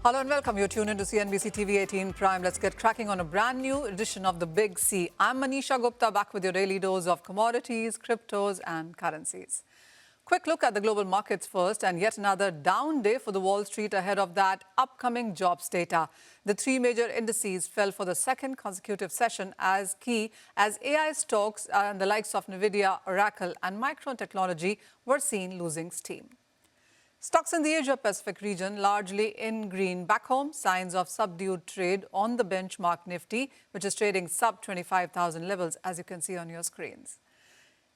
Hello and welcome. You're tuned into CNBC-TV18 Prime. Let's get cracking on a brand new edition of The Big C. I'm Manisha Gupta, back with your daily dose of commodities, cryptos and currencies. Quick look at the global markets first, and yet another down day for the Wall Street ahead of that upcoming jobs data. The three major indices fell for the second consecutive session as AI stocks and the likes of Nvidia, Oracle and Micron Technology were seen losing steam. Stocks in the Asia-Pacific region largely in green. Back home, signs of subdued trade on the benchmark Nifty, which is trading sub 25,000 levels, as you can see on your screens.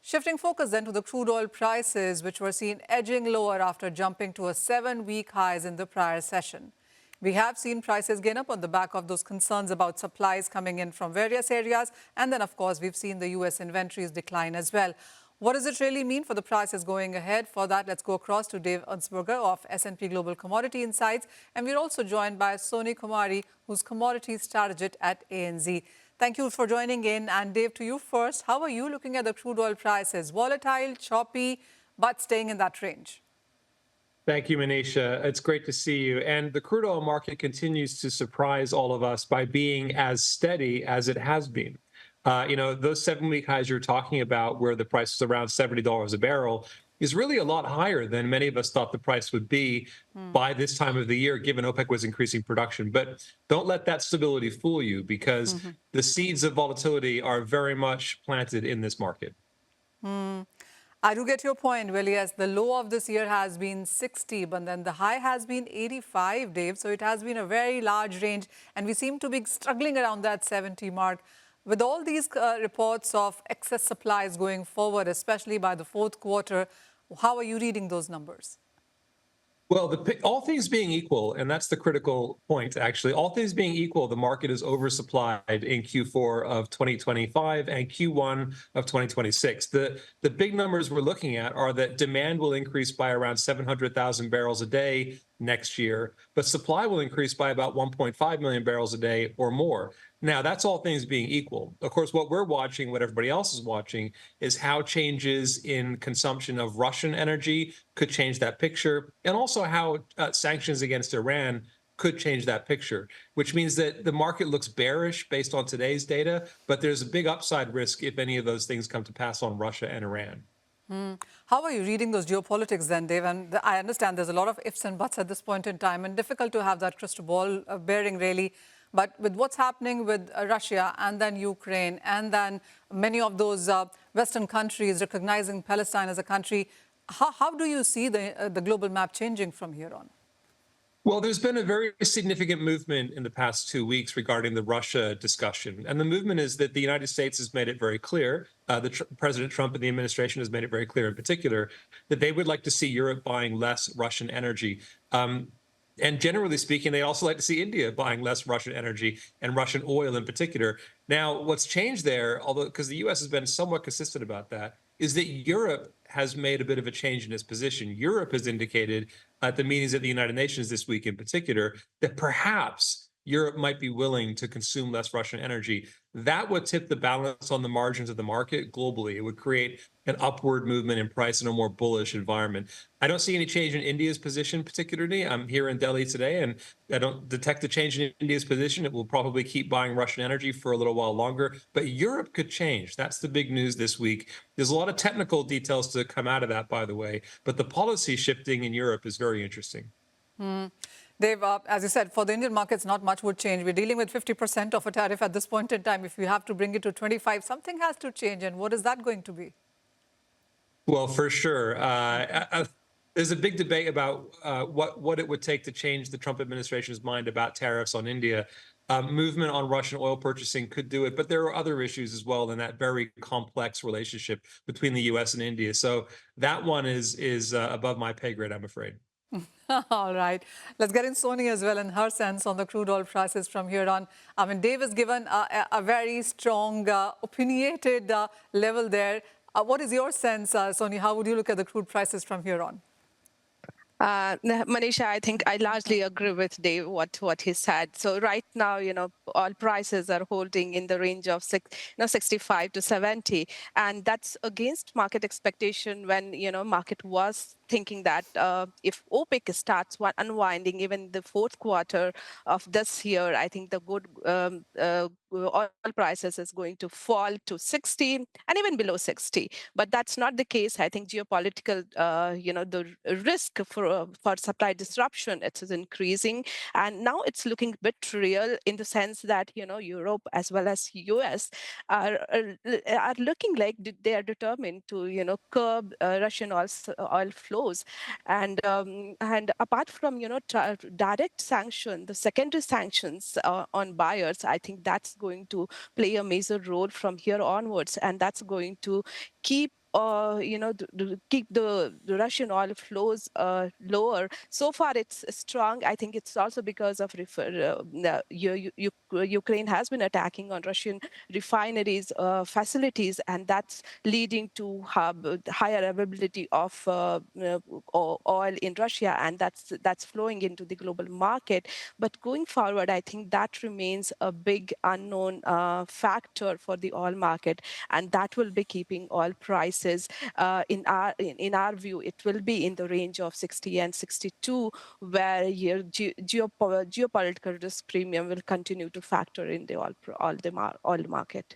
Shifting focus then to the crude oil prices, which were seen edging lower after jumping to a 7-week highs in the prior session. We have seen prices gain up on the back of those concerns about supplies coming in from various areas. And then, of course, we've seen the U.S. inventories decline as well. What does it really mean for the prices going ahead? For that, let's go across to Dave Ernsberger of S&P Global Commodity Insights. And we're also joined by Soni Kumari, who's commodities strategist at ANZ. Thank you for joining in. And Dave, to you first, how are you looking at the crude oil prices? Volatile, choppy, but staying in that range? Thank you, Manisha. It's great to see you. And the crude oil market continues to surprise all of us by being as steady as it has been. Those 7-week highs you're talking about, where the price is around $70 a barrel, is really a lot higher than many of us thought the price would be by this time of the year, given OPEC was increasing production. But don't let that stability fool you, because the seeds of volatility are very much planted in this market. I do get your point, really, as the low of this year has been 60, but then the high has been 85, Dave. So it has been a very large range, and we seem to be struggling around that 70 mark. With all these reports of excess supplies going forward, especially by the fourth quarter, how are you reading those numbers? Well, all things being equal, and that's the critical point, actually, all things being equal, the market is oversupplied in Q4 of 2025 and Q1 of 2026. The big numbers we're looking at are that demand will increase by around 700,000 barrels a day next year, but supply will increase by about 1.5 million barrels a day or more. Now, that's all things being equal. Of course, what we're watching, what everybody else is watching, is how changes in consumption of Russian energy could change that picture, and also how sanctions against Iran could change that picture, which means that the market looks bearish based on today's data, but there's a big upside risk if any of those things come to pass on Russia and Iran. How are you reading those geopolitics then, Dave? And I understand there's a lot of ifs and buts at this point in time, and difficult to have that crystal ball bearing, really. But with what's happening with Russia and then Ukraine and then many of those Western countries recognizing Palestine as a country, how do you see the global map changing from here on? Well, there's been a very significant movement in the past 2 weeks regarding the Russia discussion. And the movement is that the United States has made it very clear, President Trump and the administration has made it very clear in particular, that they would like to see Europe buying less Russian energy. And generally speaking, they also like to see India buying less Russian energy and Russian oil in particular. Now, what's changed there, although because the U.S. has been somewhat consistent about that, is that Europe has made a bit of a change in its position. Europe has indicated at the meetings at the United Nations this week in particular that perhaps Europe might be willing to consume less Russian energy. That would tip the balance on the margins of the market globally. It would create an upward movement in price in a more bullish environment. I don't see any change in India's position particularly. I'm here in Delhi today, and I don't detect a change in India's position. It will probably keep buying Russian energy for a little while longer, but Europe could change. That's the big news this week. There's a lot of technical details to come out of that, by the way, but the policy shifting in Europe is very interesting. Dave, as you said, for the Indian markets, not much would change. We're dealing with 50% of a tariff at this point in time. If you have to bring it to 25, something has to change. And what is that going to be? Well, for sure. There's a big debate about what it would take to change the Trump administration's mind about tariffs on India. Movement on Russian oil purchasing could do it, but there are other issues as well in that very complex relationship between the U.S. and India. So that one is above my pay grade, I'm afraid. All right. Let's get in Soni as well and her sense on the crude oil prices from here on. I mean, Dave has given a very strong, opinionated level there. What is your sense, Soni? How would you look at the crude prices from here on? Manisha, I think I largely agree with Dave what he said. So right now, oil prices are holding in the range of 65 to 70, and that's against market expectation when market was thinking that if OPEC starts unwinding even the fourth quarter of this year, I think the good oil prices is going to fall to 60 and even below 60. But that's not the case. I think geopolitical, the risk for supply disruption, it is increasing, and now it's looking a bit real in the sense that Europe as well as US are looking like they are determined to curb Russian oil flows, and apart from direct sanction, the secondary sanctions on buyers, I think that's going to play a major role from here onwards, and that's going to keep keep the Russian oil flows lower. So far, it's strong. I think it's also because of Ukraine has been attacking on Russian refineries facilities, and that's leading to higher availability of oil in Russia, and that's flowing into the global market. But going forward, I think that remains a big unknown factor for the oil market, and that will be keeping oil prices in our view, it will be in the range of 60 and 62, where your geopolitical risk premium will continue to factor in the oil market.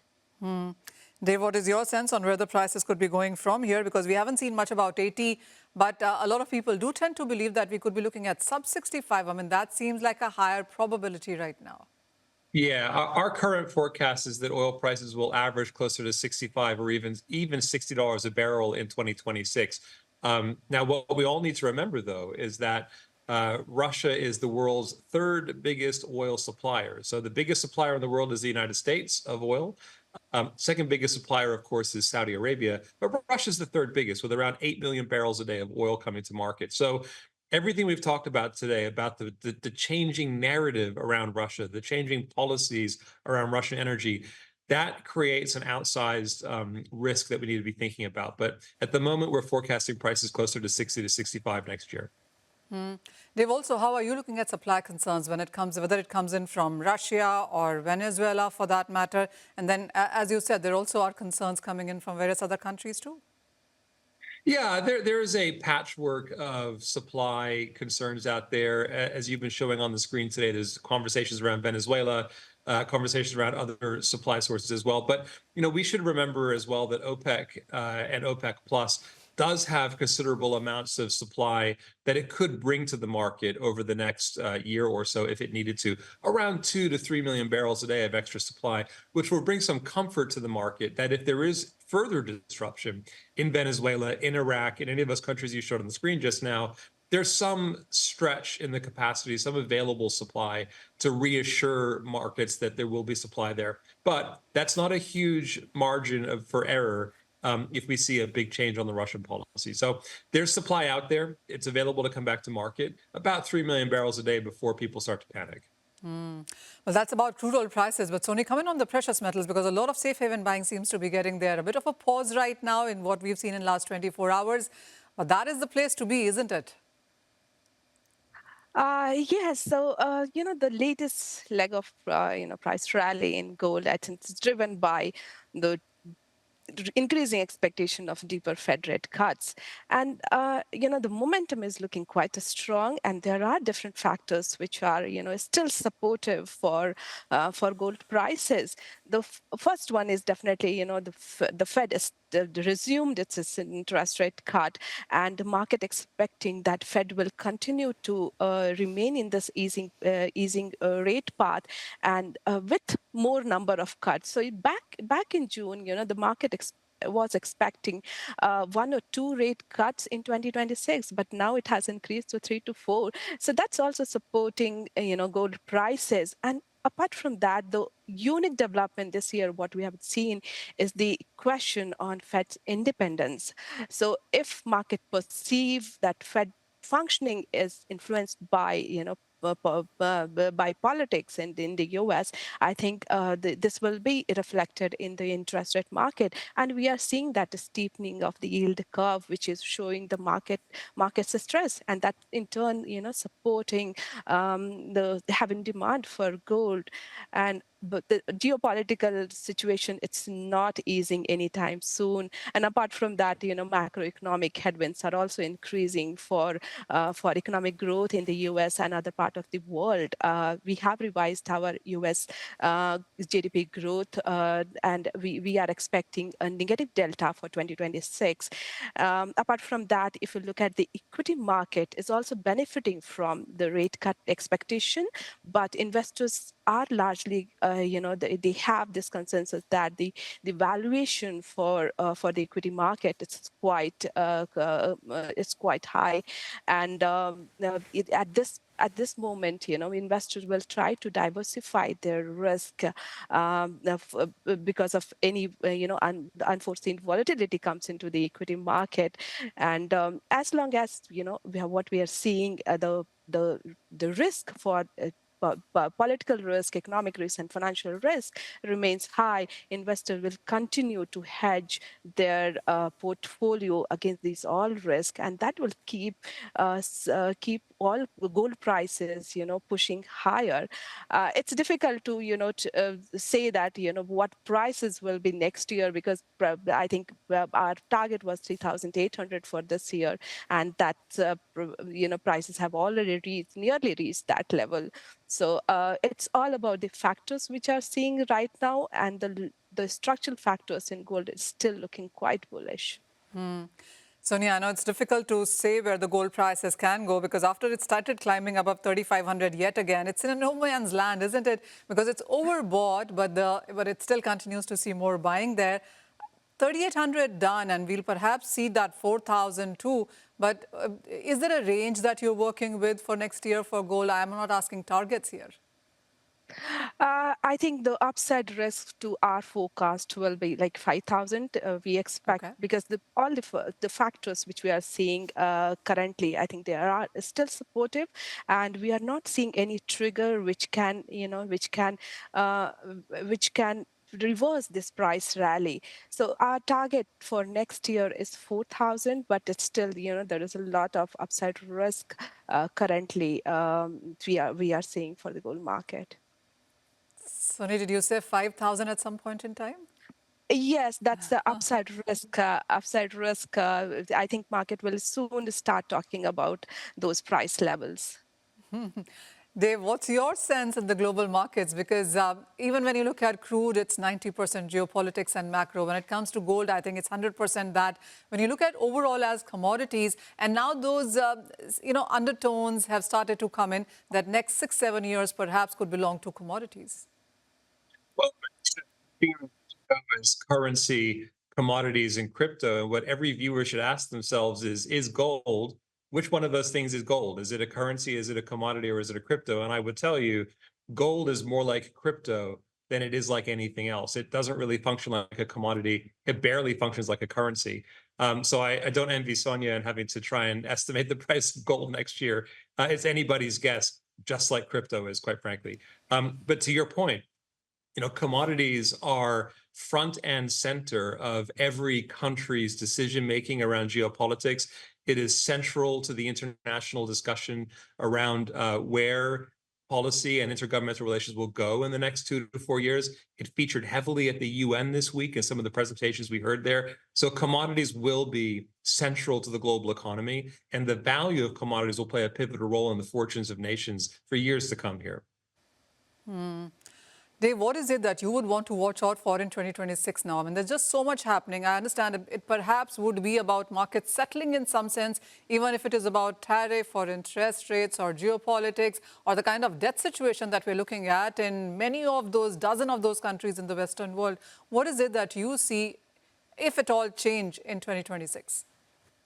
Dave, what is your sense on where the prices could be going from here? Because we haven't seen much about 80, but a lot of people do tend to believe that we could be looking at sub 65. I mean, that seems like a higher probability right now. Yeah, our current forecast is that oil prices will average closer to 65 or even $60 a barrel in 2026. Now, what we all need to remember, though, is that Russia is the world's third biggest oil supplier. So the biggest supplier in the world is the United States of oil. Second biggest supplier, of course, is Saudi Arabia, but Russia's the third biggest with around 8 million barrels a day of oil coming to market. So everything we've talked about today about the changing narrative around Russia, the changing policies around Russian energy, that creates an outsized risk that we need to be thinking about. But at the moment, we're forecasting prices closer to 60 to 65 next year. Dave, also, how are you looking at supply concerns when it comes, whether it comes in from Russia or Venezuela for that matter? And then, as you said, there also are concerns coming in from various other countries too. Yeah, there is a patchwork of supply concerns out there. As you've been showing on the screen today, there's conversations around Venezuela, conversations around other supply sources as well. But we should remember as well that OPEC and OPEC Plus does have considerable amounts of supply that it could bring to the market over the next year or so if it needed to, around 2 to 3 million barrels a day of extra supply, which will bring some comfort to the market that if there is further disruption in Venezuela, in Iraq, in any of those countries you showed on the screen just now, there's some stretch in the capacity, some available supply to reassure markets that there will be supply there. But that's not a huge margin for error if we see a big change on the Russian policy. So there's supply out there. It's available to come back to market, about 3 million barrels a day before people start to panic. Well, that's about crude oil prices. But Soni, coming on the precious metals, because a lot of safe haven buying seems to be getting there. A bit of a pause right now in what we've seen in the last 24 hours. But that is the place to be, isn't it? Yes. So, the latest leg of, price rally in gold, I think is driven by the increasing expectation of deeper Fed rate cuts. And, the momentum is looking quite strong, and there are different factors which are, still supportive for gold prices. The first one is definitely, the Fed is resumed its interest rate cut, and the market expecting that Fed will continue to remain in this easing rate path, and with more number of cuts. So back in June, the market was expecting 1 or 2 rate cuts in 2026, but now it has increased to 3 to 4. So that's also supporting gold prices. And apart from that, the unique development this year, what we have seen is the question on Fed's independence. So if market perceive that Fed functioning is influenced by by politics in the US, I think this will be reflected in the interest rate market, and we are seeing that steepening of the yield curve, which is showing the market's stress, and that in turn, supporting the having demand for gold. And but the geopolitical situation, it's not easing anytime soon. And apart from that, macroeconomic headwinds are also increasing for economic growth in the US and other part of the world. We have revised our US GDP growth, and we are expecting a negative delta for 2026. Apart from that, if you look at the equity market, is also benefiting from the rate cut expectation, but investors are largely, they have this consensus that the valuation for the equity market is quite high, and at this moment, investors will try to diversify their risk because of any, unforeseen volatility comes into the equity market. And as long as, what we are seeing, the risk for political risk, economic risk, and financial risk remains high, investors will continue to hedge their portfolio against these all risks, and that will keep all gold prices, pushing higher. It's difficult to, say that, what prices will be next year, because I think our target was 3,800 for this year, and that, prices have already nearly reached that level. So it's all about the factors which are seeing right now, and the structural factors in gold is still looking quite bullish. Soni, I know it's difficult to say where the gold prices can go, because after it started climbing above 3,500 yet again, it's in a no man's land, isn't it? Because it's overbought, but it still continues to see more buying there. 3,800 done, and we'll perhaps see that 4,000 too. But is there a range that you're working with for next year for gold? I'm not asking targets here. I think the upside risk to our forecast will be like 5,000. We expect, because all the factors which we are seeing currently, I think they are still supportive, and we are not seeing any trigger which can reverse this price rally. So our target for next year is 4,000, but it's still, there is a lot of upside risk currently we are seeing for the gold market. Soni, did you say 5,000 at some point in time? Yes, that's the upside risk. I think market will soon start talking about those price levels. Dave, what's your sense in the global markets? Because even when you look at crude, it's 90% geopolitics and macro. When it comes to gold, I think it's 100% that. When you look at overall as commodities, and now those undertones have started to come in, that next 6-7 years perhaps could belong to commodities. Well, as currency, commodities, and crypto, and what every viewer should ask themselves is gold, which one of those things is gold? Is it a currency, is it a commodity, or is it a crypto? And I would tell you, gold is more like crypto than it is like anything else. It doesn't really function like a commodity. It barely functions like a currency. So I don't envy Sonia in having to try and estimate the price of gold next year. It's anybody's guess, just like crypto is, quite frankly. But to your point, commodities are front and center of every country's decision-making around geopolitics. It is central to the international discussion around where policy and intergovernmental relations will go in the next 2 to 4 years. It featured heavily at the UN this week in some of the presentations we heard there. So commodities will be central to the global economy, and the value of commodities will play a pivotal role in the fortunes of nations for years to come here. Dave, what is it that you would want to watch out for in 2026 now? I mean, there's just so much happening. I understand it perhaps would be about markets settling in some sense, even if it is about tariff or interest rates or geopolitics or the kind of debt situation that we're looking at in many of those, dozen of those countries in the Western world. What is it that you see, if at all, change in 2026?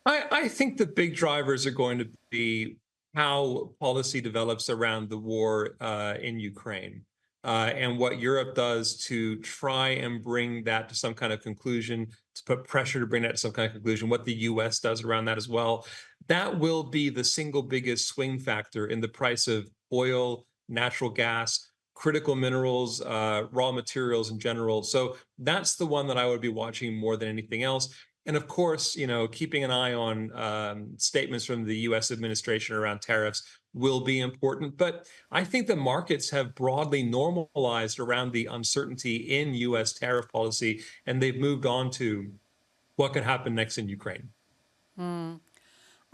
I think the big drivers are going to be how policy develops around the war in Ukraine. And what Europe does to try and bring that to some kind of conclusion, to put pressure to bring that to some kind of conclusion, what the US does around that as well. That will be the single biggest swing factor in the price of oil, natural gas, critical minerals, raw materials in general. So that's the one that I would be watching more than anything else. And of course, keeping an eye on statements from the U.S. administration around tariffs will be important. But I think the markets have broadly normalized around the uncertainty in U.S. tariff policy, and they've moved on to what could happen next in Ukraine.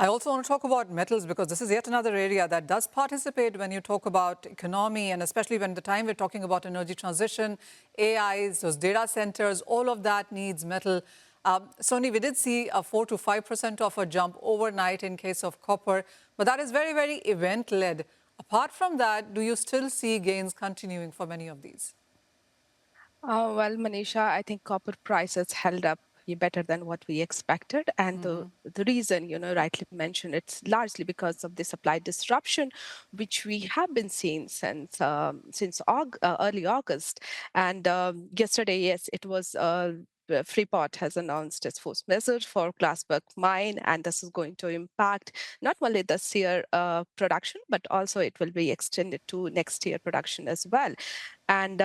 I also want to talk about metals because this is yet another area that does participate when you talk about economy, and especially when the time we're talking about energy transition, AIs, those data centers, all of that needs metal. Soni, we did see a 4 to 5% of a jump overnight in case of copper, but that is very, very event-led. Apart from that, do you still see gains continuing for many of these? Well, Manisha, I think copper prices held up better than what we expected. And the reason, rightly mentioned, it's largely because of the supply disruption, which we have been seeing since early August. And yesterday, yes, it was Freeport has announced its force majeure for Glassberg mine, and this is going to impact not only this year production, but also it will be extended to next year production as well. And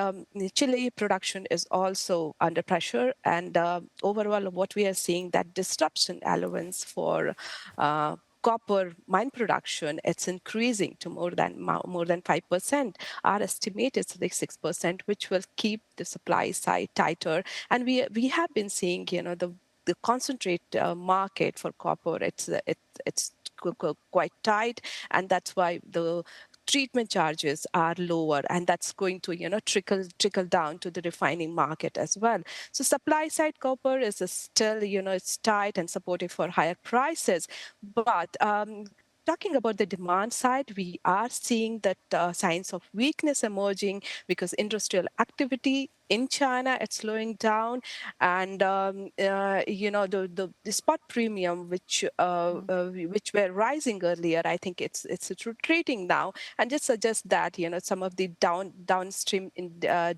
Chile production is also under pressure. And overall, what we are seeing, that disruption allowance for copper mine production, it's increasing to more than 5%. Our estimate is like 6%, which will keep the supply side tighter. And we have been seeing, the concentrate market for copper, it's quite tight, and that's why the treatment charges are lower, and that's going to trickle down to the refining market as well. So supply side copper is still it's tight and supportive for higher prices, but talking about the demand side, we are seeing that signs of weakness emerging because industrial activity in China, it's slowing down, and the spot premium, which were rising earlier, I think it's retreating now, and just suggests that some of the downstream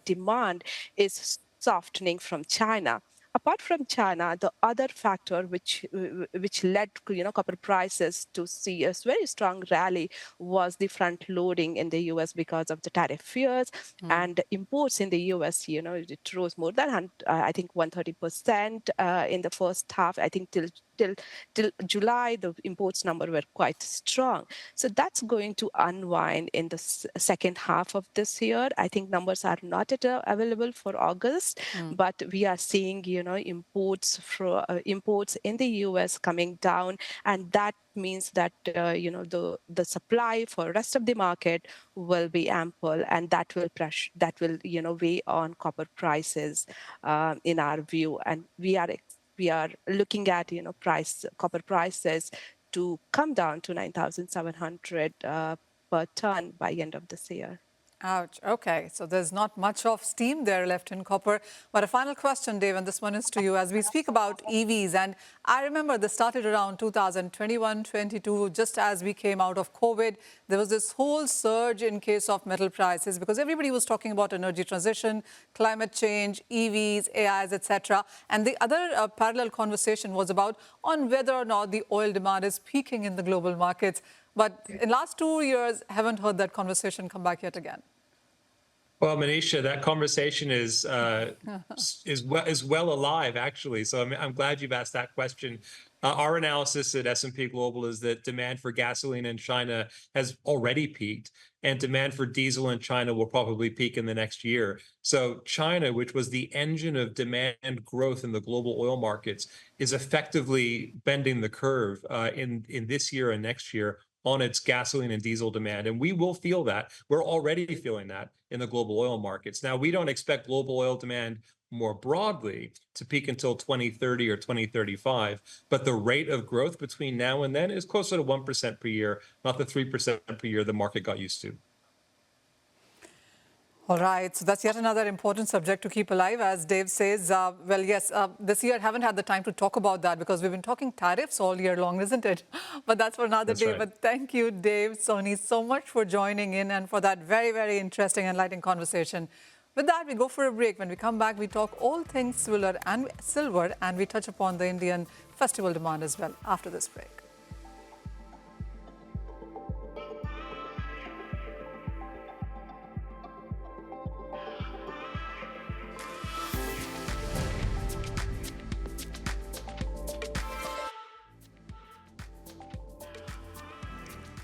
demand is softening from China. Apart from China, the other factor which led copper prices to see a very strong rally was the front loading in the U.S. because of the tariff fears, and imports in the U.S. It rose more than I think 130% in the first half. I think till July, the imports number were quite strong. So that's going to unwind in the second half of this year. I think numbers are not available for August, but we are seeing imports in the U.S. coming down, and that means that the supply for rest of the market will be ample, and that will weigh on copper prices in our view. And we are looking at copper prices to come down to 9,700 per ton by end of this year. Ouch. Okay, so there's not much of steam there left in copper. But a final question, Dave, and this one is to you. As we speak about EVs, and I remember this started around 2021-22, just as we came out of COVID, there was this whole surge in case of metal prices because everybody was talking about energy transition, climate change, EVs, AIs, etc. And the other parallel conversation was about on whether or not the oil demand is peaking in the global markets. But in the last 2 years, haven't heard that conversation come back yet again. Well, Manisha, that conversation is well alive, actually. So I'm glad you've asked that question. Our analysis at S&P Global is that demand for gasoline in China has already peaked, and demand for diesel in China will probably peak in the next year. So China, which was the engine of demand growth in the global oil markets, is effectively bending the curve in this year and next year on its gasoline and diesel demand. And we will feel that. We're already feeling that in the global oil markets. Now, we don't expect global oil demand more broadly to peak until 2030 or 2035, but the rate of growth between now and then is closer to 1% per year, not the 3% per year the market got used to. All right, so that's yet another important subject to keep alive, as Dave says. Well, yes, this year I haven't had the time to talk about that because we've been talking tariffs all year long, isn't it? But that's for another day. Right. But thank you, Dave, Soni, so much for joining in and for that very, very interesting, enlightening conversation. With that, we go for a break. When we come back, we talk all things silver, and we touch upon the Indian festival demand as well after this break.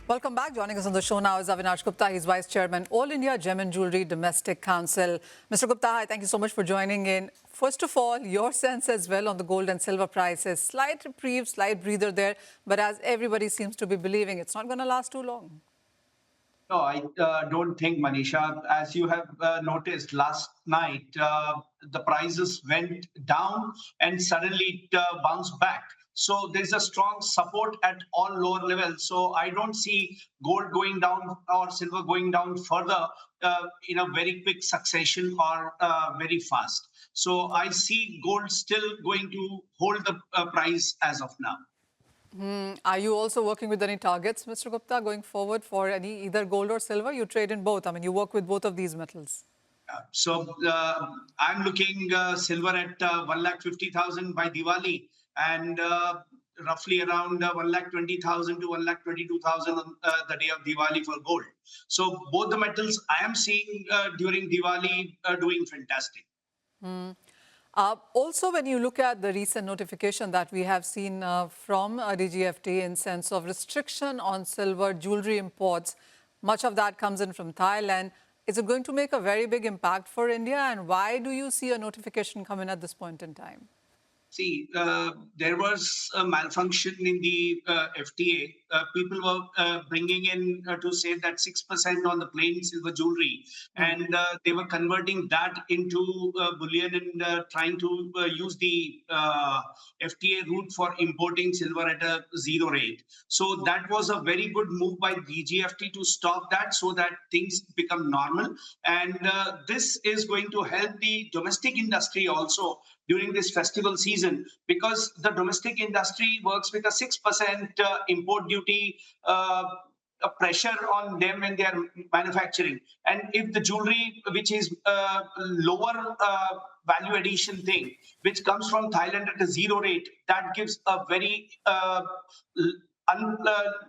Welcome back. Joining us on the show now is Avinash Gupta. He's Vice Chairman, All India Gem and Jewellery Domestic Council. Mr. Gupta, hi. Thank you so much for joining in. First of all, your sense as well on the gold and silver prices. Slight reprieve, slight breather there, but as everybody seems to be believing, it's not going to last too long. No, I don't think, Manisha. As you have noticed last night, the prices went down and suddenly it bounced back. So there's a strong support at all lower levels. So I don't see gold going down or silver going down further in a very quick succession or very fast. So I see gold still going to hold the price as of now. Are you also working with any targets, Mr. Gupta, going forward for any either gold or silver? You trade in both. I mean, you work with both of these metals. So I'm looking silver at 1,50,000 by Diwali and roughly around 1,20,000 to 1,22,000 on the day of Diwali for gold. So both the metals I am seeing during Diwali doing fantastic. Also, when you look at the recent notification that we have seen from DGFT in sense of restriction on silver jewelry imports, much of that comes in from Thailand. Is it going to make a very big impact for India? And why do you see a notification come in at this point in time? See, there was a malfunction in the FTA. People were bringing in to say that 6% on the plain silver jewelry, and they were converting that into bullion and trying to use the FTA route for importing silver at a zero rate. So that was a very good move by DGFT to stop that so that things become normal. And this is going to help the domestic industry also during this festival season, because the domestic industry works with a 6% import duty pressure on them when they are manufacturing. And if the jewelry, which is lower value addition thing, which comes from Thailand at a zero rate, that gives a very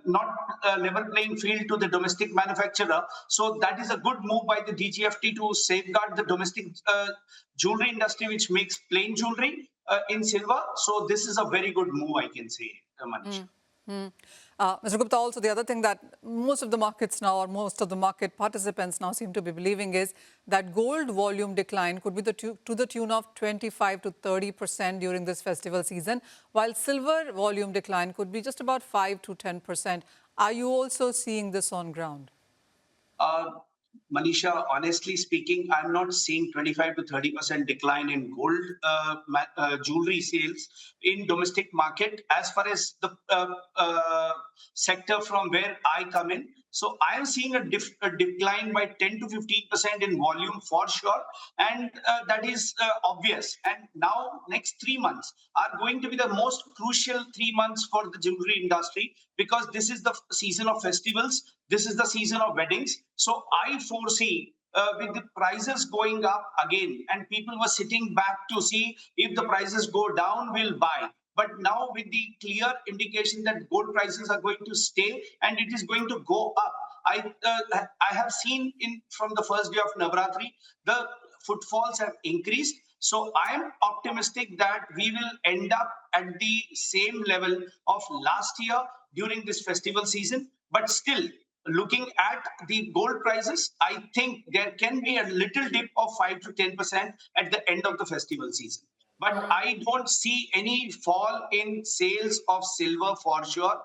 not level playing field to the domestic manufacturer. So that is a good move by the DGFT to safeguard the domestic jewelry industry, which makes plain jewelry in silver. So this is a very good move, I can say, Manisha. Mr. Gupta, also the other thing that most of the markets now, or most of the market participants now seem to be believing is that gold volume decline could be to the tune of 25 to 30% during this festival season, while silver volume decline could be just about 5 to 10%. Are you also seeing this on ground? Manisha, honestly speaking, I'm not seeing 25 to 30% decline in gold jewelry sales in domestic market as far as the sector from where I come in. So I am seeing a decline by 10 to 15% in volume for sure. And that is obvious. And now next 3 months are going to be the most crucial 3 months for the jewelry industry, because this is the season of festivals. This is the season of weddings. So I foresee with the prices going up again, and people were sitting back to see if the prices go down, we'll buy. But now with the clear indication that gold prices are going to stay and it is going to go up, I have seen from the first day of Navratri, the footfalls have increased. So I am optimistic that we will end up at the same level of last year during this festival season. But still, looking at the gold prices, I think there can be a little dip of 5 to 10% at the end of the festival season. But I don't see any fall in sales of silver for sure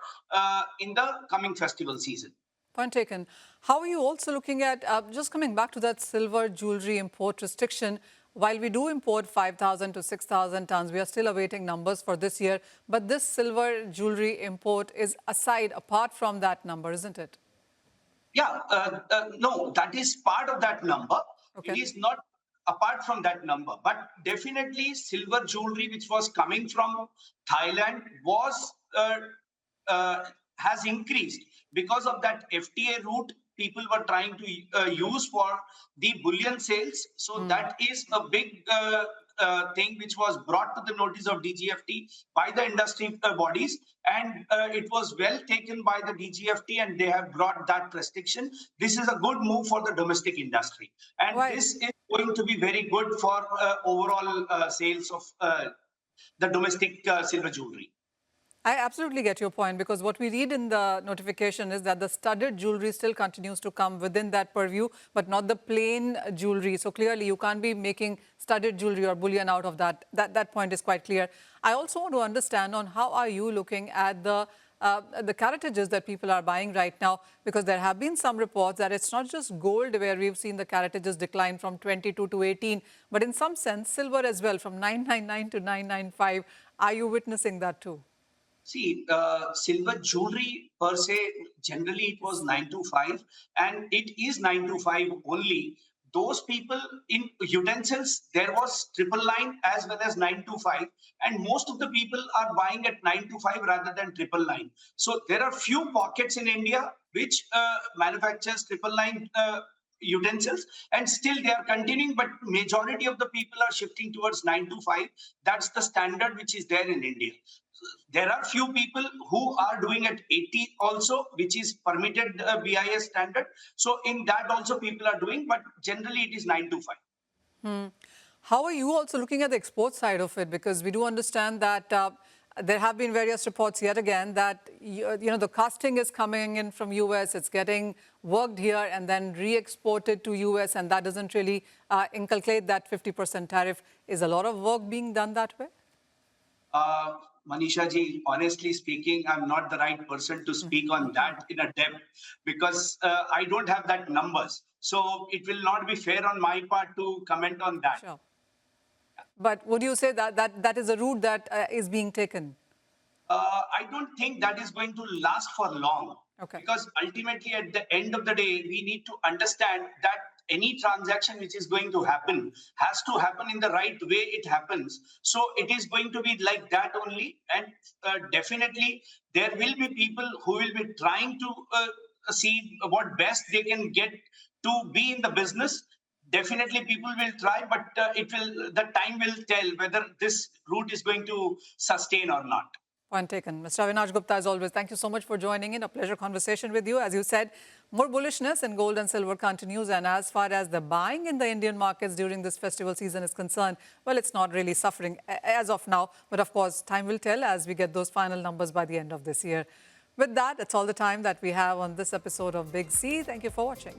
in the coming festival season. Point taken. How are you also looking at, just coming back to that silver jewelry import restriction, while we do import 5,000 to 6,000 tons, we are still awaiting numbers for this year. But this silver jewelry import is aside, apart from that number, isn't it? Yeah, no, that is part of that number. Okay. It is not apart from that number, but definitely silver jewelry which was coming from Thailand was has increased because of that FTA route people were trying to use for the bullion sales. So that is a big thing which was brought to the notice of DGFT by the industry bodies, and it was well taken by the DGFT, and they have brought that restriction. This is a good move for the domestic industry, and this is going to be very good for overall sales of the domestic silver jewelry. I absolutely get your point, because what we read in the notification is that the studded jewelry still continues to come within that purview, but not the plain jewelry. So clearly you can't be making studded jewelry or bullion out of that. That point is quite clear. I also want to understand on how are you looking at the caratages that people are buying right now, because there have been some reports that it's not just gold where we've seen the caratages decline from 22 to 18, but in some sense silver as well, from 999 to 995. Are you witnessing that too? See, silver jewelry per se, generally it was 925, and it is 925 only. Those people in utensils, there was 999 as well as 925, and most of the people are buying at 925 rather than 999. So there are few pockets in India which manufactures 999 utensils, and still they are continuing, but majority of the people are shifting towards 925. That's the standard which is there in India. There are few people who are doing at 80 also, which is permitted BIS standard. So in that also people are doing, but generally it is 925. How are you also looking at the export side of it? Because we do understand that there have been various reports yet again that the casting is coming in from US, it's getting worked here and then re-exported to US, and that doesn't really inculcate that 50% tariff. Is a lot of work being done that way? Manisha ji, honestly speaking, I'm not the right person to speak on that in a depth, because I don't have that numbers. So it will not be fair on my part to comment on that. Sure. But would you say that that is a route that is being taken? I don't think that is going to last for long. Okay. Because ultimately, at the end of the day, we need to understand that any transaction which is going to happen has to happen in the right way it happens. So it is going to be like that only. And definitely, there will be people who will be trying to see what best they can get to be in the business. Definitely, people will try, but the time will tell whether this route is going to sustain or not. Point taken. Mr. Avinash Gupta, as always, thank you so much for joining in. A pleasure conversation with you. As you said, more bullishness in gold and silver continues. And as far as the buying in the Indian markets during this festival season is concerned, well, it's not really suffering as of now. But of course, time will tell as we get those final numbers by the end of this year. With that, that's all the time that we have on this episode of Big C. Thank you for watching.